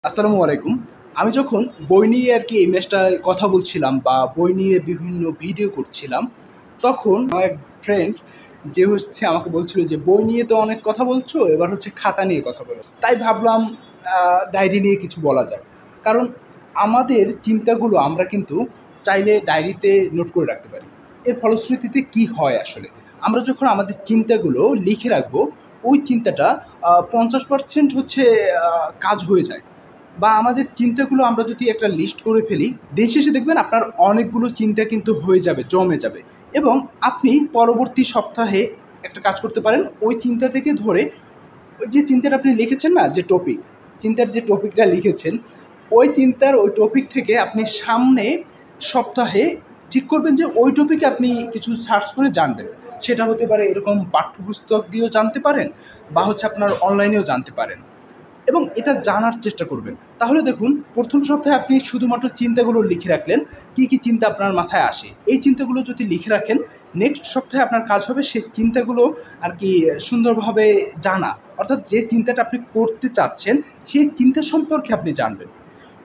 আসসালামু আলাইকুম। আমি যখন বই নিয়ে আরকি এই ম্যাচটায় কথা বলছিলাম বা বই নিয়ে বিভিন্ন ভিডিও করছিলাম, তখন আমার এক ফ্রেন্ড যে হচ্ছে আমাকে বলছিল যে, "বই নিয়ে তো অনেক কথা বলছো, এবার হচ্ছে খাতা নিয়ে কথা বলো।" তাই ভাবলাম ডায়েরি নিয়ে কিছু বলা যাক। কারণ আমাদের চিন্তাগুলো আমরা কিন্তু চাইলে ডায়েরিতে নোট করে রাখতে পারি। এর ফলশ্রুতিতে কি হয় আসলে? আমরা যখন আমাদের চিন্তাগুলো লিখে রাখবো, ওই চিন্তাটা ৫০% হচ্ছে আ কাজ হয়ে যায়। বা আমাদের চিন্তাগুলো আমরা যদি একটা লিস্ট করে ফেলি, দিন শেষে দেখবেন আপনার অনেকগুলো চিন্তা কিন্তু হয়ে যাবে, জমে যাবে এবং আপনি পরবর্তী সপ্তাহে একটা কাজ করতে পারেন। ওই চিন্তা থেকে ধরে ওই যে চিন্তাটা আপনি লিখেছেন না যে টপিক, চিন্তার যে টপিকটা লিখেছেন, ওই চিন্তার ওই টপিক থেকে আপনি সামনে সপ্তাহে ঠিক করবেন যে ওই টপিকে আপনি কিছু সার্চ করে জানবেন। সেটা হতে পারে এরকম পাঠ্যপুস্তক দিয়েও জানতে পারেন বা হচ্ছে আপনার অনলাইনেও জানতে পারেন। এবং এটা জানার চেষ্টা করবেন। তাহলে দেখুন ১ম সপ্তাহে আপনি শুধুমাত্র চিন্তাগুলো লিখে রাখলেন, কি চিন্তা আপনার মাথায় আসে। এই চিন্তাগুলো যদি লিখে রাখেন, নেক্সট সপ্তাহে আপনার কাজ হবে সেই চিন্তাগুলো আরকি সুন্দরভাবে জানা। অর্থাৎ যে চিন্তাটা আপনি করতে চাচ্ছেন, সেই চিন্তা সম্পর্কে আপনি জানবেন।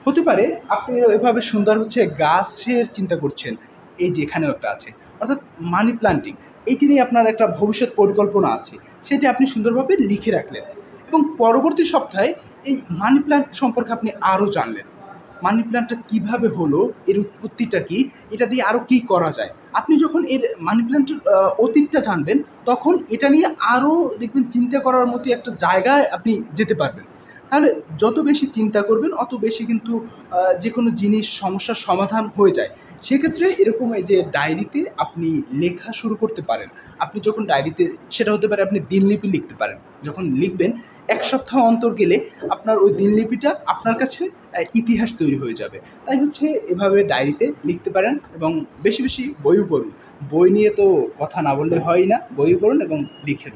হতে পারে আপনি এভাবে সুন্দর হচ্ছে গাছের চিন্তা করছেন, এই যে এখানেও একটা আছে। অর্থাৎ মানি প্ল্যান্টিং এইটি নিয়ে আপনার একটা ভবিষ্যৎ পরিকল্পনা আছে। সেটি আপনি সুন্দরভাবে লিখে রাখলেন এবং পরবর্তী সপ্তাহে এই মানি প্ল্যান্ট সম্পর্কে আপনি আরও জানলেন। মানি প্ল্যান্টটা কীভাবে হলো, এর উৎপত্তিটা কী, এটা দিয়ে আরও কী করা যায়। আপনি যখন এর মানি প্ল্যান্টের অতীতটা জানবেন, তখন এটা নিয়ে আরও দেখবেন চিন্তা করার মতো একটা জায়গায় আপনি যেতে পারবেন। তাহলে যত বেশি চিন্তা করবেন অত বেশি কিন্তু যেকোনো জিনিস সমস্যার সমাধান হয়ে যায়। সেক্ষেত্রে এরকম এই যে ডায়েরিতে আপনি লেখা শুরু করতে পারেন। আপনি যখন ডায়েরিতে সেটা হতে পারে আপনি দিনলিপি লিখতে পারেন। যখন লিখবেন ১ সপ্তাহ অন্তর গেলে আপনার ওই দিনলিপিটা আপনার কাছে ইতিহাস তৈরি হয়ে যাবে। তাই হচ্ছে এভাবে ডায়েরিতে লিখতে পারেন এবং বেশি বইও পড়ুন। বই নিয়ে তো কথা না বললে হয়ই না। বইও পড়ুন এবং লিখেন।